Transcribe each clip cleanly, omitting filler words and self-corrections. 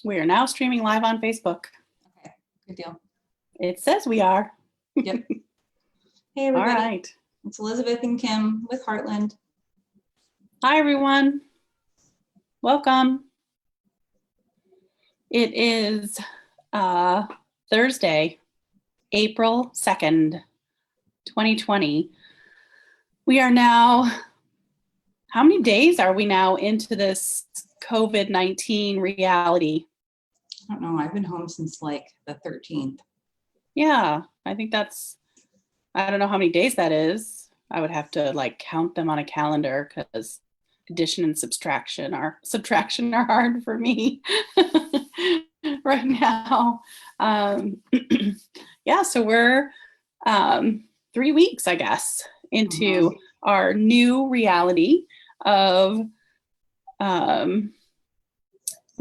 We are now streaming live on Facebook. Okay, good deal. It says we are. Yep. Hey, everybody. All right. It's Elizabeth and Kim with Heartland. Hi, everyone. Welcome. It is Thursday, April 2nd, 2020. We are now, how many days are we now into this COVID-19 reality? I don't know. I've been home since like the 13th. Yeah, I think that's, I don't know how many days that is. I would have to like count them on a calendar because addition and subtraction are hard for me right now. Yeah, so we're 3 weeks, I guess, into our new reality of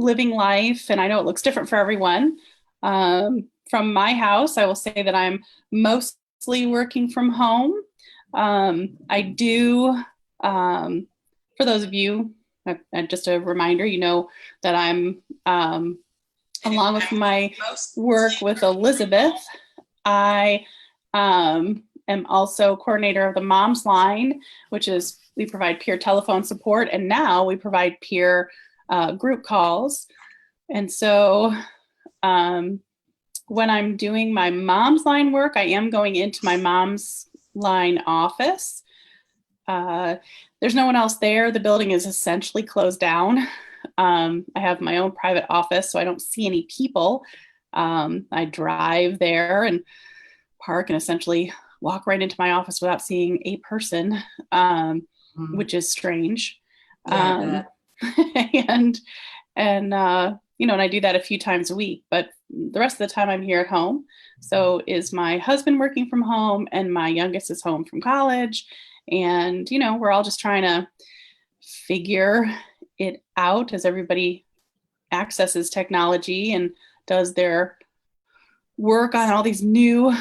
living life. And I know it looks different for everyone. From my house, I will say that I'm mostly working from home. I do, for those of you, just a reminder, you know that I'm, along with my work with Elizabeth, I am also coordinator of the Moms Line, which is we provide peer telephone support, and now we provide peer group calls. And so when I'm doing my Moms Line work, I am going into my Moms Line office. There's no one else there. The building is essentially closed down. I have my own private office, so I don't see any people. I drive there and park and essentially walk right into my office without seeing a person, which is strange. Yeah, and you know, and I do that a few times a week, but the rest of the time I'm here at home. So is my husband working from home, and my youngest is home from college. And, you know, we're all just trying to figure it out as everybody accesses technology and does their work on all these new,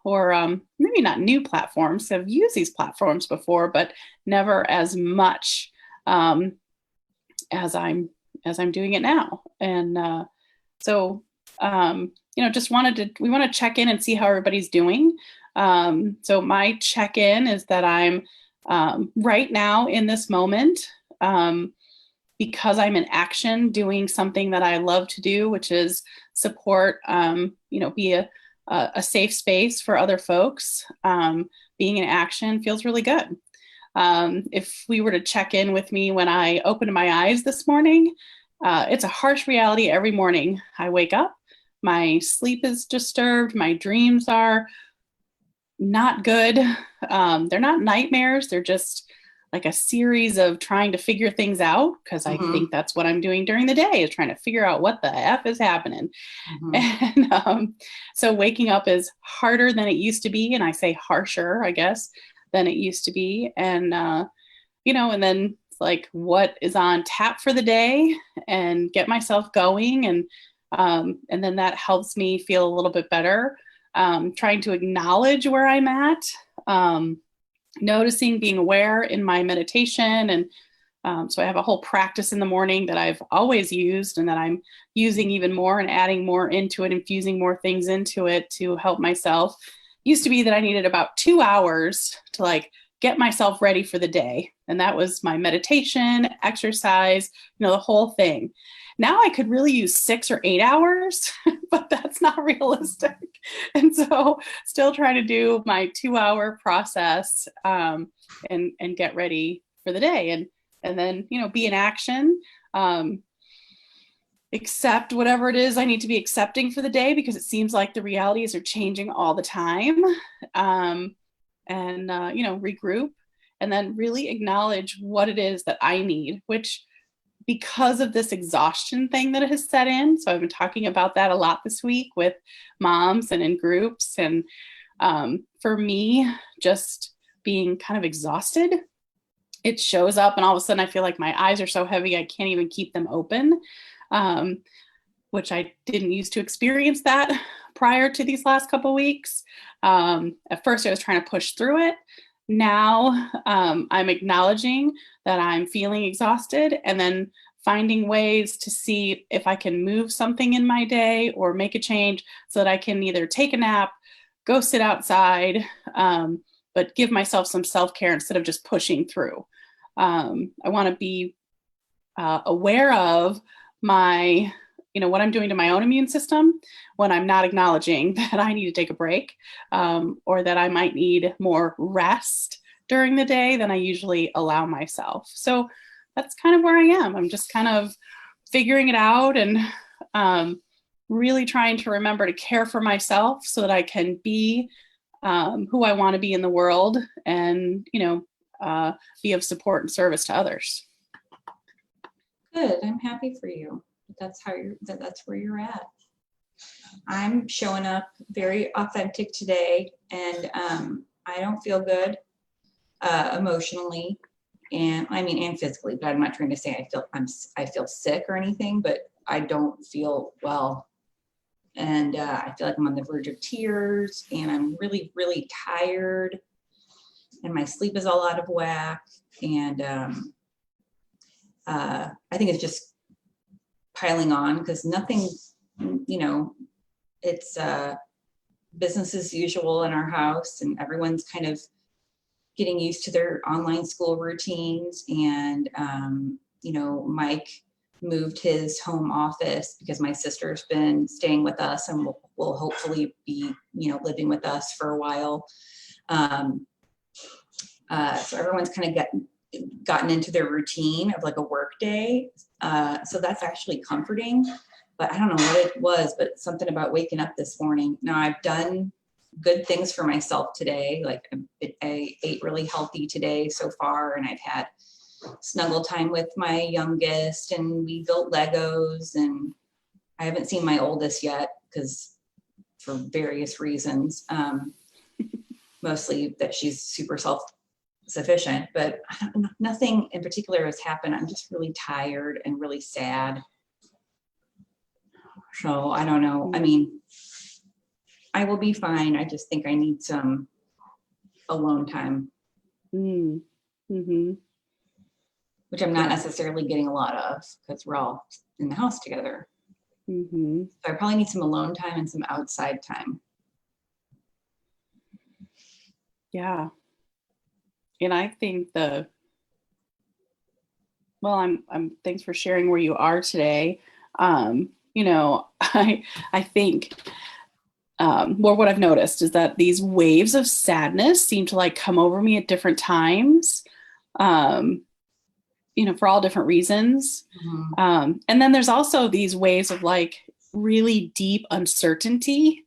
or maybe not new platforms. I've used these platforms before, but never as much as I'm doing it now. And so, you know, just we want to check in and see how everybody's doing. So my check-in is that I'm right now in this moment, because I'm in action doing something that I love to do, which is support, you know, be a safe space for other folks. Being in action feels really good. If we were to check in with me when I opened my eyes this morning, it's a harsh reality every morning. I wake up, my sleep is disturbed, my dreams are not good. They're not nightmares. They're just like a series of trying to figure things out, because I think that's what I'm doing during the day, is trying to figure out what the F is happening. And so waking up is harder than it used to be. And I say harsher, I guess, than it used to be. And, you know, and then it's like, what is on tap for the day, and get myself going. And then that helps me feel a little bit better. Trying to acknowledge where I'm at, noticing, being aware in my meditation. And so I have a whole practice in the morning that I've always used, and that I'm using even more and adding more into it, infusing more things into it to help myself. Used to be that I needed about 2 hours to like get myself ready for the day. And that was my meditation, exercise, you know, the whole thing. Now I could really use 6 or 8 hours, but that's not realistic. And so still trying to do my 2-hour process, and get ready for the day. And then, you know, be in action, accept whatever it is I need to be accepting for the day, because it seems like the realities are changing all the time. And you know, regroup, and then really acknowledge what it is that I need, which, because of this exhaustion thing that has set in. So I've been talking about that a lot this week with moms and in groups. And for me, just being kind of exhausted, it shows up, and all of a sudden I feel like my eyes are so heavy I can't even keep them open, which I didn't used to experience that prior to these last couple of weeks. At first I was trying to push through it. Now I'm acknowledging that I'm feeling exhausted, and then finding ways to see if I can move something in my day or make a change so that I can either take a nap, go sit outside, but give myself some self-care instead of just pushing through. I want to be aware of my, what I'm doing to my own immune system when I'm not acknowledging that I need to take a break, or that I might need more rest during the day than I usually allow myself. So that's kind of where I am. I'm just kind of figuring it out and really trying to remember to care for myself so that I can be who I want to be in the world and, be of support and service to others. Good. I'm happy for you. That's where you're at. I'm showing up very authentic today, and I don't feel good emotionally, and physically. But I'm not trying to say I feel sick or anything, but I don't feel well, and I feel like I'm on the verge of tears, and I'm really, really tired, and my sleep is all out of whack, and I think it's just piling on because nothing, it's business as usual in our house, and everyone's kind of getting used to their online school routines. And, Mike moved his home office because my sister's been staying with us and will hopefully be, living with us for a while. So everyone's kind of gotten into their routine of like a work day. So that's actually comforting, but I don't know what it was, but something about waking up this morning. Now I've done good things for myself today. Like I ate really healthy today so far, and I've had snuggle time with my youngest, and we built Legos, and I haven't seen my oldest yet because for various reasons, mostly that she's super self-sufficient, but nothing in particular has happened. I'm just really tired and really sad. So I don't know. I will be fine. I just think I need some alone time, which I'm not necessarily getting a lot of because we're all in the house together. So I probably need some alone time and some outside time. Yeah. And I think thanks for sharing where you are today. I think, what I've noticed is that these waves of sadness seem to like come over me at different times, for all different reasons. And then there's also these waves of like really deep uncertainty.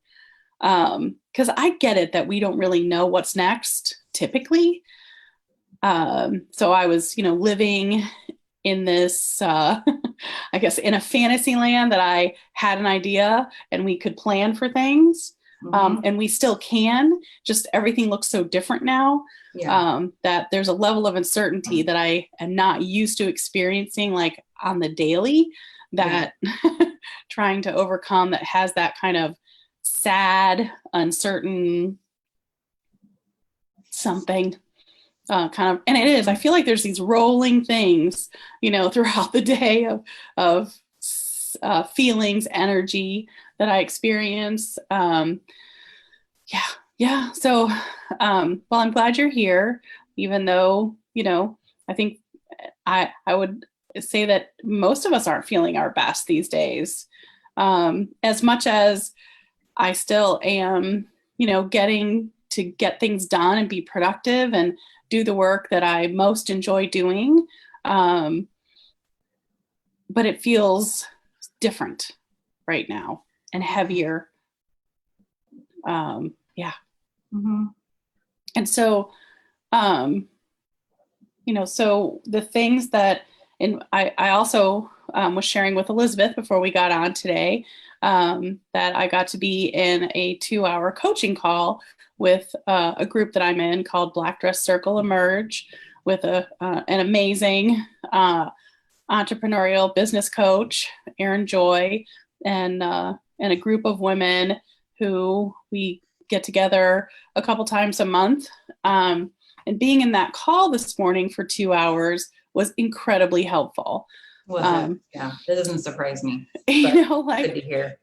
Because I get it that we don't really know what's next typically. So I was, living in this, I guess, in a fantasy land that I had an idea and we could plan for things. And we still can, just everything looks so different now. That there's a level of uncertainty that I am not used to experiencing like on the daily that trying to overcome, that has that kind of sad, uncertain something. And it is, I feel like there's these rolling things, throughout the day of feelings, energy that I experience. So, well, I'm glad you're here, even though, I think I would say that most of us aren't feeling our best these days. As much as I still am, getting to get things done and be productive and do the work that I most enjoy doing. But it feels different right now and heavier. And so, so the things that, and I also was sharing with Elizabeth before we got on today, that I got to be in a 2-hour coaching call with a group that I'm in called Black Dress Circle Emerge, with an amazing entrepreneurial business coach, Erin Joy, and a group of women who we get together a couple times a month. And being in that call this morning for 2 hours was incredibly helpful. Well, yeah, that doesn't surprise me, you but know, good like, to hear.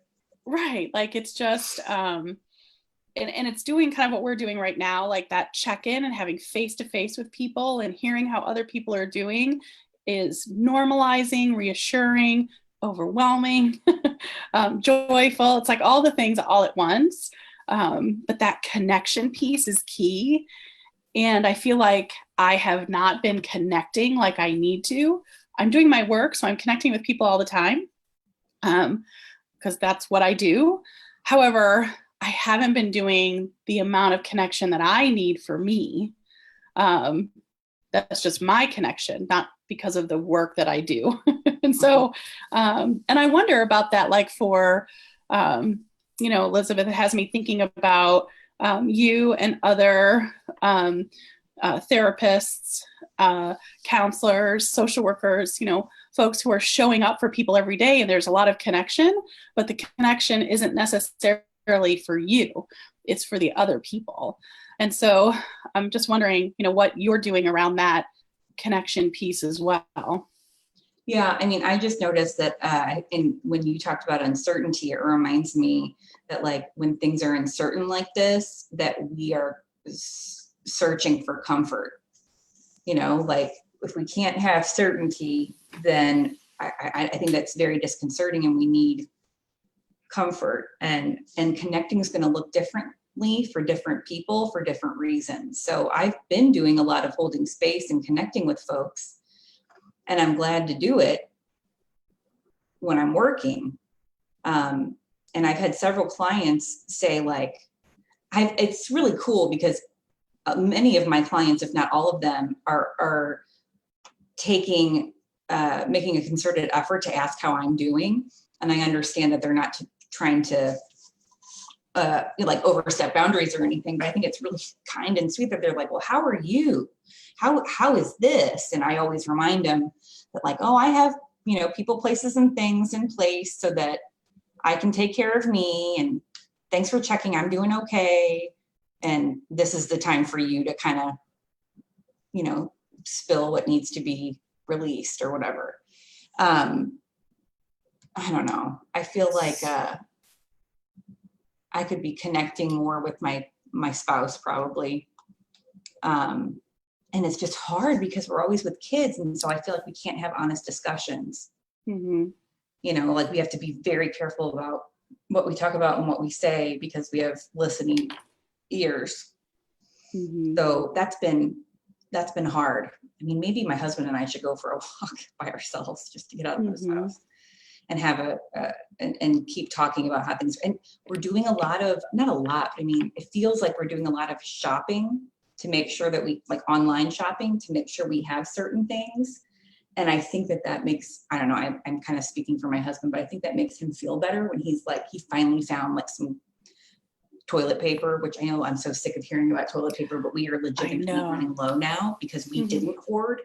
right. Like it's just, and it's doing kind of what we're doing right now, like that check-in and having face-to-face with people and hearing how other people are doing is normalizing, reassuring, overwhelming, joyful. It's like all the things all at once. But that connection piece is key. And I feel like I have not been connecting like I need to. I'm doing my work, so I'm connecting with people all the time, because that's what I do. However, I haven't been doing the amount of connection that I need for me. Um, that's just my connection, not because of the work that I do. And so, and I wonder about that, like for, Elizabeth, it has me thinking about you and other therapists, counselors, social workers, folks who are showing up for people every day. And there's a lot of connection, but the connection isn't necessarily for you, it's for the other people. And so I'm just wondering, what you're doing around that connection piece as well. Yeah, I mean, I just noticed that when you talked about uncertainty, it reminds me that like when things are uncertain like this, that we are searching for comfort. Like if we can't have certainty, then I think that's very disconcerting, and we need comfort. And connecting is going to look differently for different people for different reasons. So I've been doing a lot of holding space and connecting with folks, and I'm glad to do it when I'm working. And I've had several clients say like, it's really cool because many of my clients, if not all of them, are making a concerted effort to ask how I'm doing. And I understand that they're not trying to like overstep boundaries or anything, but I think it's really kind and sweet that they're like, well, how are you? How is this? And I always remind them that like, oh, I have, people, places, and things in place so that I can take care of me. And thanks for checking. I'm doing okay. And this is the time for you to kind of, spill what needs to be released or whatever. I don't know. I feel like I could be connecting more with my spouse probably. And it's just hard because we're always with kids. And so I feel like we can't have honest discussions. Mm-hmm. Like we have to be very careful about what we talk about and what we say because we have listening ears. Mm-hmm. So that's been hard. I mean, maybe my husband and I should go for a walk by ourselves just to get out of this house and have and keep talking about how things, and we're doing a lot of, not a lot, I mean, it feels like we're doing a lot of shopping to make sure that we, like online shopping, to make sure we have certain things. And I think that makes, I don't know, I'm kind of speaking for my husband, but I think that makes him feel better when he's like, he finally found like some toilet paper, which I know I'm so sick of hearing about toilet paper, but we are legitimately running low now because we didn't hoard.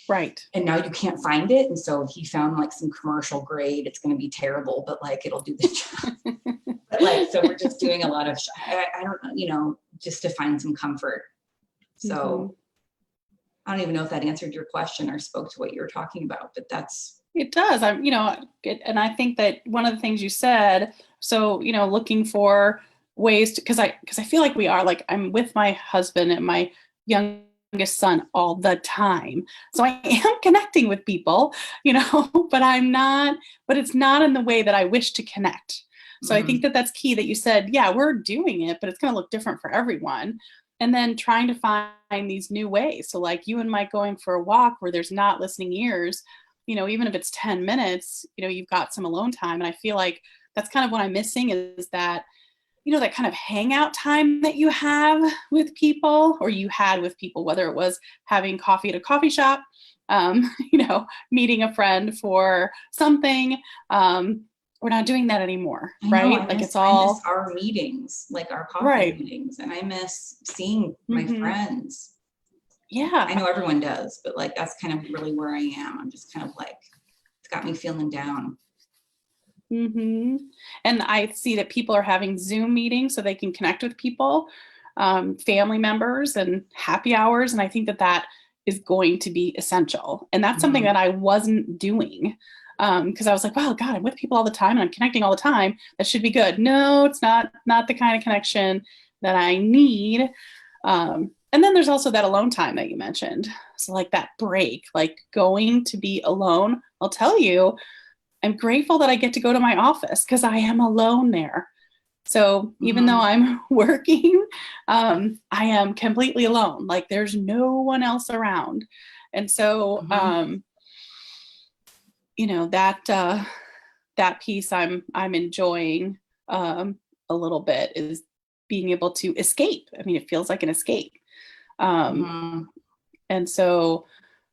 Right. And now you can't find it. And so he found like some commercial grade. It's going to be terrible, but like it'll do the job. But like, so we're just doing a lot of, I don't know, just to find some comfort. So I don't even know if that answered your question or spoke to what you were talking about, but it does. And I think that one of the things you said, so, looking for ways to, because I feel like we are, like, I'm with my husband and my youngest son all the time. So I am connecting with people, but it's not in the way that I wish to connect. So I think that that's key that you said, yeah, we're doing it, but it's going to look different for everyone. And then trying to find these new ways. So like you and Mike going for a walk where there's not listening ears, even if it's 10 minutes, you've got some alone time. And I feel like that's kind of what I'm missing is that, that kind of hangout time that you have with people, or you had with people, whether it was having coffee at a coffee shop, meeting a friend for something. We're not doing that anymore, right? I miss our meetings, like our coffee meetings, and I miss seeing my friends. Yeah. I know everyone does, but like, that's kind of really where I am. I'm just kind of like, it's got me feeling down. And I see that people are having Zoom meetings so they can connect with people, family members, and happy hours. And I think that is going to be essential. And that's something that I wasn't doing. Because I was like, wow, God, I'm with people all the time and I'm connecting all the time. That should be good. No, it's not the kind of connection that I need. And then there's also that alone time that you mentioned. So like that break, like going to be alone. I'll tell you, I'm grateful that I get to go to my office because I am alone there. So even though I'm working, I am completely alone. Like there's no one else around. And so, you know, that piece I'm enjoying a little bit is being able to escape. I mean, it feels like an escape. And so,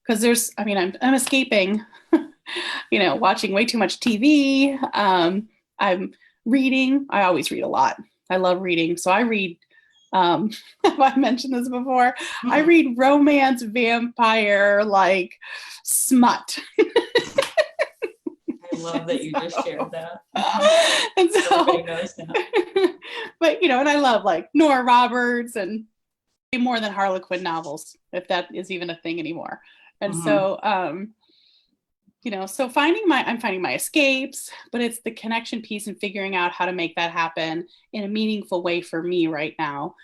because there's, I mean, I'm escaping, you know, watching way too much TV. I'm reading. I always read a lot. I love reading. So I read, have I mentioned this before? I read romance, vampire, like smut. I love that you just shared that. And so, everybody knows that. But, you know, and I love like Nora Roberts and more than Harlequin novels, if that is even a thing anymore. And so, you know, so I'm finding my escapes, but it's the connection piece and figuring out how to make that happen in a meaningful way for me right now.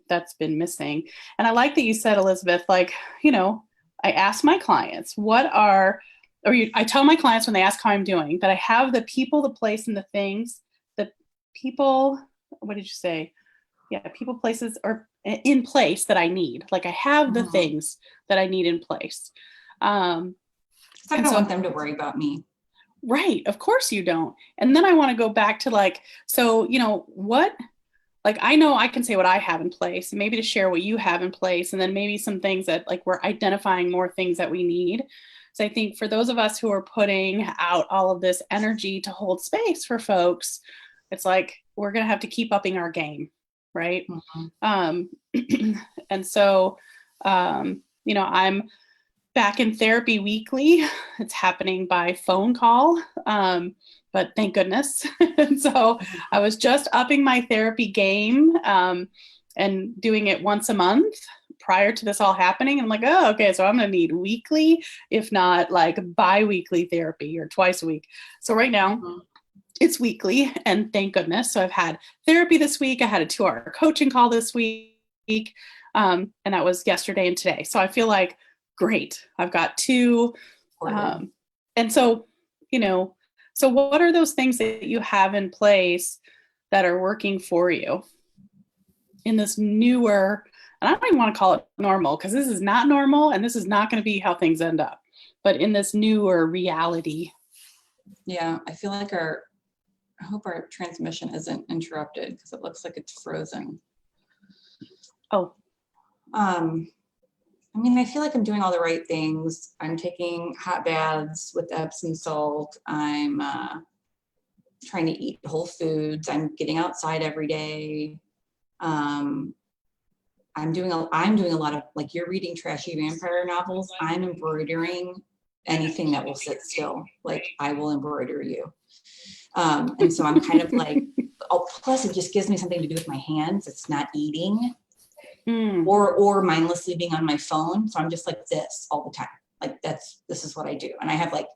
That's been missing. And I like that you said, Elizabeth, like, you know, I ask my clients I tell my clients when they ask how I'm doing that I have the people, the place, and the things, the people, what did you say? Yeah, people, places are in place that I need. Like I have the things that I need in place. I don't want them to worry about me. Right. Of course you don't. And then I want to go back to like, so, you know, like I know I can say what I have in place, and maybe to share what you have in place, and then maybe some things that like we're identifying more things that we need. So I think for those of us who are putting out all of this energy to hold space for folks, it's like we're going to have to keep upping our game. Right. And so, you know, I'm back in therapy weekly. It's happening by phone call, but thank goodness. And so I was just upping my therapy game and doing it once a month prior to this all happening. And I'm like, oh, okay, so I'm going to need weekly, if not like bi-weekly therapy or twice a week. So right now, it's weekly, and thank goodness. So I've had therapy this week. I had a 2-hour coaching call this week, and that was yesterday and today. So I feel like, great, I've got 2. And so, you know, so what are those things that you have in place that are working for you in this newer, and I don't even want to call it normal, because this is not normal, and this is not going to be how things end up, but in this newer reality? Yeah, I feel like I hope our transmission isn't interrupted because it looks like it's frozen. Oh. I mean, I feel like I'm doing all the right things. I'm taking hot baths with Epsom salt. I'm trying to eat whole foods. I'm getting outside every day. I'm doing a lot of, like, you're reading trashy vampire novels. I'm embroidering anything that will sit still. Like, I will embroider you. And so I'm kind of like, oh, plus it just gives me something to do with my hands. It's not eating or mindlessly being on my phone. So I'm just like this all the time. Like this is what I do. And I have like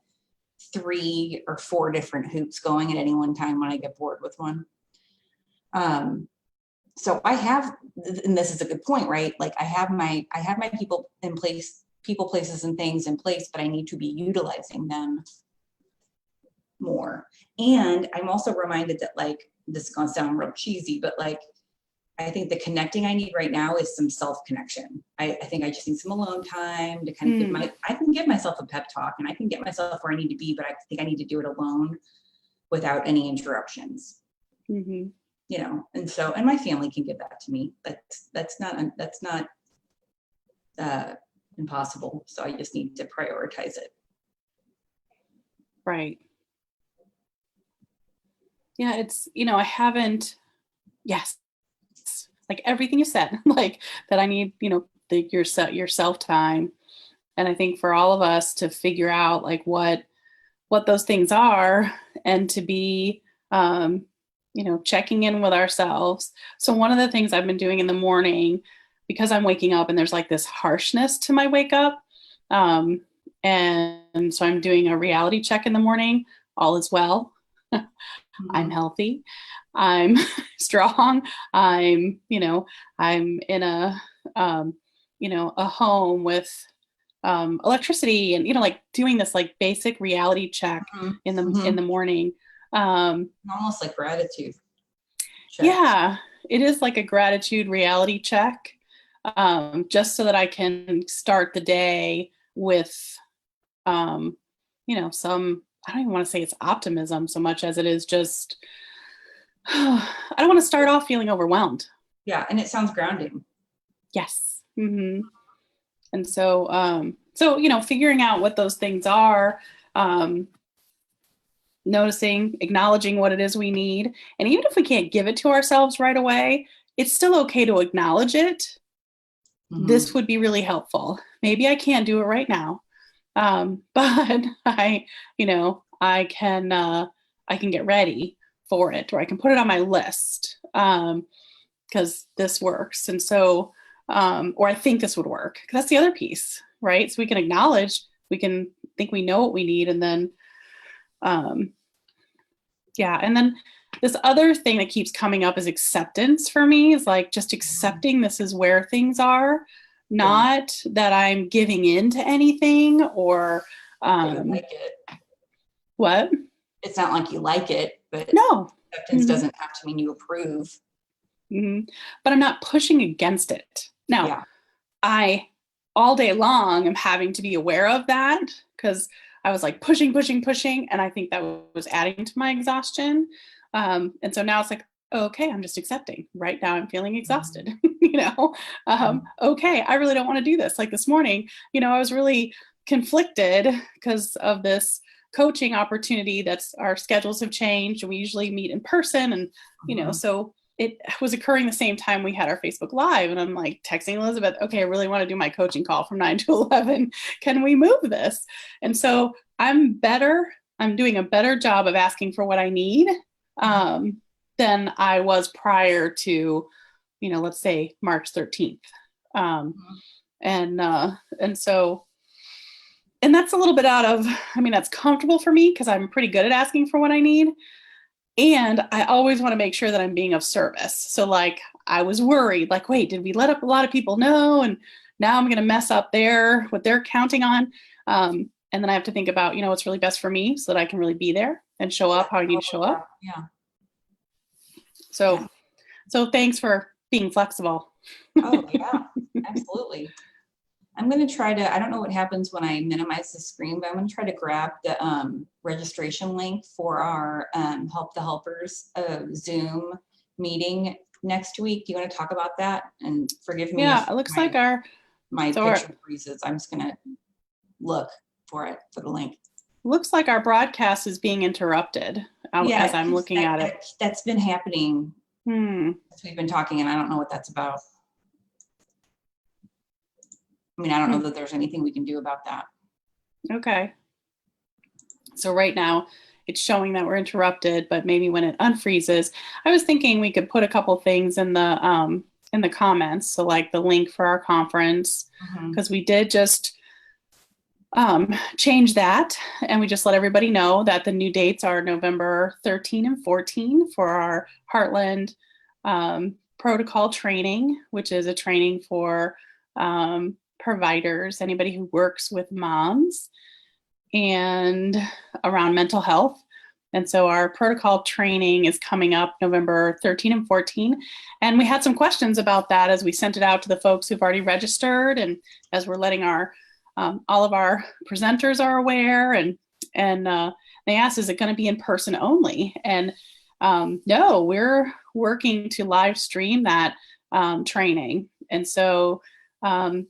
3 or 4 different hoops going at any one time when I get bored with one. So I have, and this is a good point, right? Like I have my people in place, people, places, and things in place, but I need to be utilizing them more. And I'm also reminded that, like, this is gonna sound real cheesy, but like, I think the connecting I need right now is some self-connection. I think I just need some alone time to kind of I can give myself a pep talk and I can get myself where I need to be, but I think I need to do it alone without any interruptions. You know, and so, and my family can give that to me. That's not impossible. So I just need to prioritize it. Right. Yeah, it's, you know, I haven't, yes, like everything you said, like that I need, you know, your self time. And I think for all of us to figure out like what those things are, and to be, you know, checking in with ourselves. So one of the things I've been doing in the morning, because I'm waking up and there's like this harshness to my wake up. Um, and so I'm doing a reality check in the morning. All is well. I'm healthy. I'm strong. I'm in a home with electricity and, like doing this like basic reality check in the morning. Almost like gratitude check. Yeah, it is like a gratitude reality check, just so that I can start the day with, some, I don't even want to say it's optimism so much as it is just, I don't want to start off feeling overwhelmed. Yeah, and it sounds grounding. Yes. Mm-hmm. And so, figuring out what those things are, noticing, acknowledging what it is we need. And even if we can't give it to ourselves right away, it's still okay to acknowledge it. This would be really helpful. Maybe I can't do it right now. But I can get ready for it, or I can put it on my list, because this works. And so, or I think this would work. That's the other piece, right? So we can acknowledge, we can think we know what we need, and then, and then this other thing that keeps coming up is acceptance for me, is like just accepting this is where things are, not that I'm giving in to anything or like it. What? It's not like you like it, but no, acceptance doesn't have to mean you approve. But I'm not pushing against it. Now, I all day long am having to be aware of that, because I was like pushing, and I think that was adding to my exhaustion. And so now it's like, okay, I'm just accepting. Right now I'm feeling exhausted. Okay, I really don't want to do this. Like this morning, I was really conflicted because of this coaching opportunity. That's, our schedules have changed, and we usually meet in person, and so it was occurring the same time we had our Facebook Live, and I'm like texting Elizabeth, okay, I really want to do my coaching call from 9 to 11. Can we move this? And so I'm doing a better job of asking for what I need than I was prior to, let's say March 13th. And so, and that's a little bit that's comfortable for me because I'm pretty good at asking for what I need. And I always want to make sure that I'm being of service. So like, I was worried, like, wait, did we let up a lot of people know? And now I'm going to mess up what they're counting on. And then I have to think about, what's really best for me so that I can really be there and show up how I need to show up. Yeah. So thanks for being flexible. Oh yeah, absolutely. I'm going to try to, I don't know what happens when I minimize the screen, but I'm going to try to grab the registration link for our Help the Helpers Zoom meeting next week. Do you want to talk about that? And forgive me. Yeah, it looks like my picture freezes. I'm just going to look for the link. Looks like our broadcast is being interrupted as I'm looking at it. That's been happening. As we've been talking, and I don't know what that's about. I don't know that there's anything we can do about that. Okay. So right now it's showing that we're interrupted, but maybe when it unfreezes, I was thinking we could put a couple things in the comments. So like the link for our conference, because we did just change that, and we just let everybody know that the new dates are November 13 and 14 for our Heartland protocol training, which is a training for providers, anybody who works with moms, and around mental health. And so our protocol training is coming up November 13 and 14. And we had some questions about that as we sent it out to the folks who've already registered, and as we're letting all of our presenters are aware, and they asked, is it going to be in person only? And no, we're working to live stream that training. And so I'm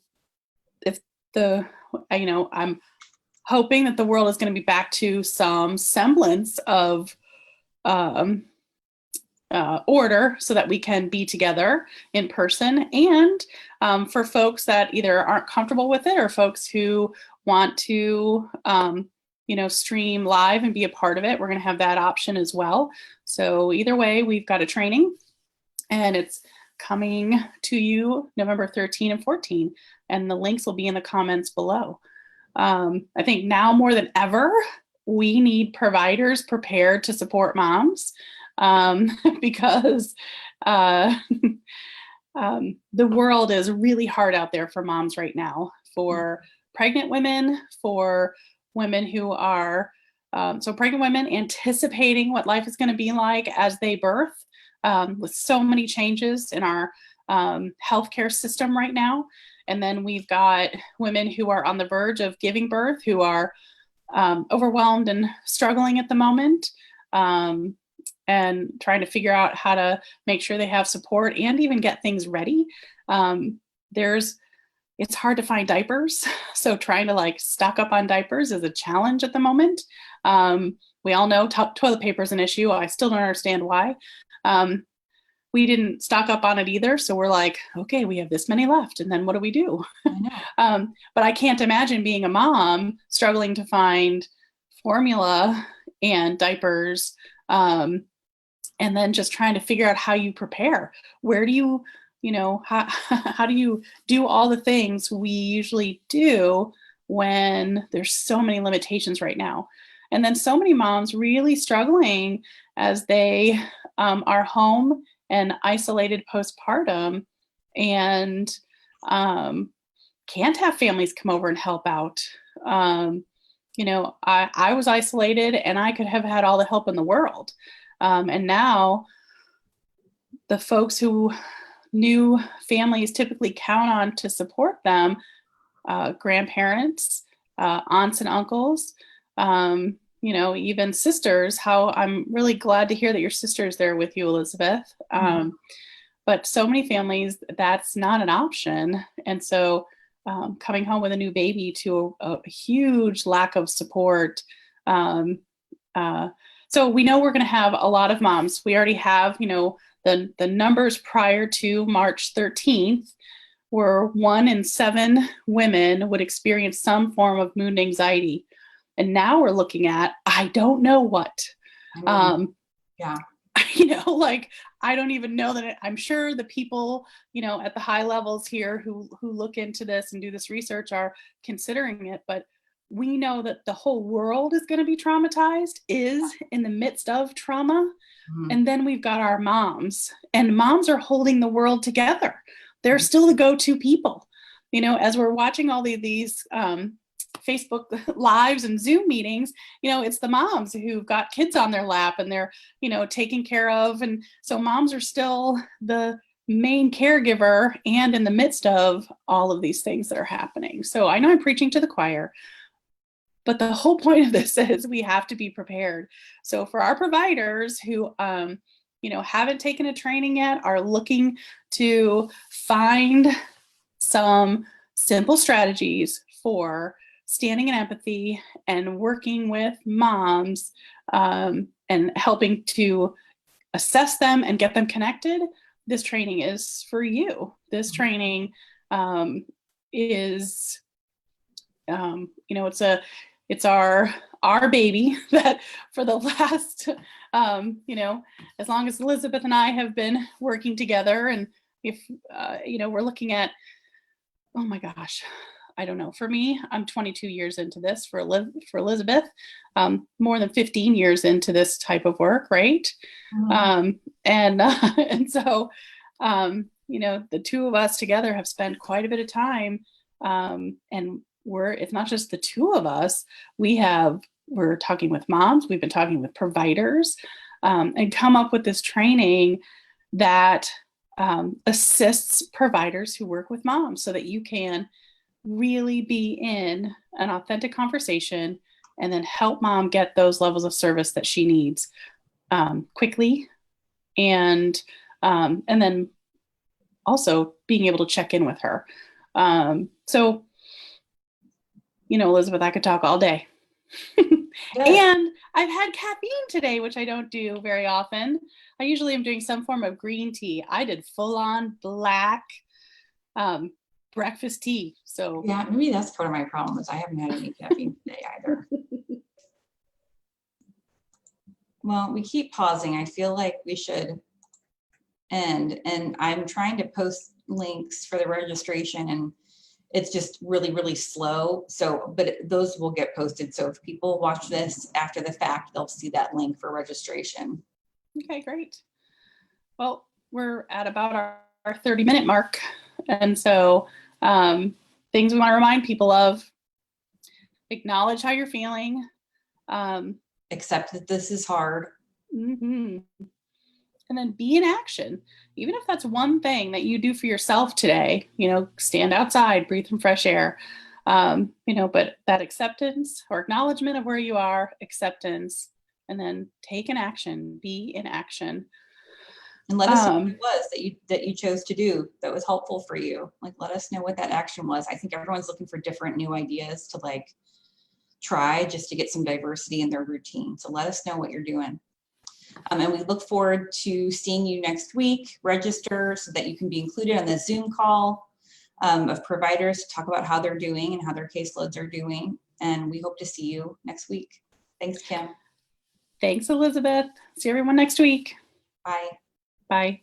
hoping that the world is going to be back to some semblance of order so that we can be together in person. And for folks that either aren't comfortable with it, or folks who want to, stream live and be a part of it, we're going to have that option as well. So either way, we've got a training, and it's coming to you November 13 and 14, and the links will be in the comments below. I think now more than ever, we need providers prepared to support moms, because the world is really hard out there for moms right now, for pregnant women, for women who are, so pregnant women anticipating what life is going to be like as they birth, with so many changes in our healthcare system right now. And then we've got women who are on the verge of giving birth, who are overwhelmed and struggling at the moment, and trying to figure out how to make sure they have support and even get things ready. It's hard to find diapers. So trying to like stock up on diapers is a challenge at the moment. We all know toilet paper is an issue. I still don't understand why. We didn't stock up on it either. So we're like, okay, we have this many left. And then what do we do? I know. But I can't imagine being a mom struggling to find formula and diapers, and then just trying to figure out how you prepare. Where do you, how do you do all the things we usually do when there's so many limitations right now? And then so many moms really struggling as they are home and isolated postpartum, and can't have families come over and help out. I was isolated and I could have had all the help in the world. And now the folks who new families typically count on to support them, grandparents, aunts and uncles, even sisters. How I'm really glad to hear that your sister's there with you, Elizabeth. But so many families, that's not an option. And so coming home with a new baby to a huge lack of support. So we know we're going to have a lot of moms. We already have, the numbers prior to March 13th were 1 in 7 women would experience some form of mood and anxiety. And now we're looking at, I don't know what. Yeah. I don't even know that I'm sure the people, at the high levels here who look into this and do this research are considering it, but we know that the whole world is going to be traumatized, is in the midst of trauma. And then we've got our moms, and moms are holding the world together. They're still the go-to people, as we're watching all these Facebook lives and Zoom meetings, it's the moms who've got kids on their lap and they're, taken care of. And so moms are still the main caregiver and in the midst of all of these things that are happening. So I know I'm preaching to the choir, but the whole point of this is we have to be prepared. So for our providers who, haven't taken a training yet, are looking to find some simple strategies for standing in empathy and working with moms, and helping to assess them and get them connected, this training is for you. This training is, it's our baby that for the last, as long as Elizabeth and I have been working together, and if, we're looking at, oh my gosh, I don't know. For me, I'm 22 years into this. For Elizabeth, more than 15 years into this type of work, right? And so, the two of us together have spent quite a bit of time, and it's not just the two of us. We're talking with moms. We've been talking with providers, and come up with this training that assists providers who work with moms, so that you can really be in an authentic conversation and then help mom get those levels of service that she needs quickly, and then also being able to check in with her. So Elizabeth, I could talk all day. And I've had caffeine today, which I don't do very often. I usually am doing some form of green tea. I did full on black breakfast tea. So yeah, maybe that's part of my problem, is I haven't had any caffeine today either. Well, we keep pausing. I feel like we should And I'm trying to post links for the registration, and it's just really, really slow. So, but those will get posted. So if people watch this after the fact, they'll see that link for registration. Okay, great. Well, we're at about our 30-minute mark. And so things we want to remind people of: acknowledge how you're feeling. Accept that this is hard. Mm-hmm. And then be in action. Even if that's one thing that you do for yourself today, stand outside, breathe some fresh air, but that acceptance or acknowledgement of where you are, acceptance, and then take an action, be in action. And let us know what it was that you chose to do that was helpful for you. Like, let us know what that action was. I think everyone's looking for different new ideas to like try just to get some diversity in their routine. So let us know what you're doing. And we look forward to seeing you next week. Register so that you can be included on the Zoom call of providers to talk about how they're doing and how their caseloads are doing. And we hope to see you next week. Thanks, Kim. Thanks, Elizabeth. See everyone next week. Bye. Bye.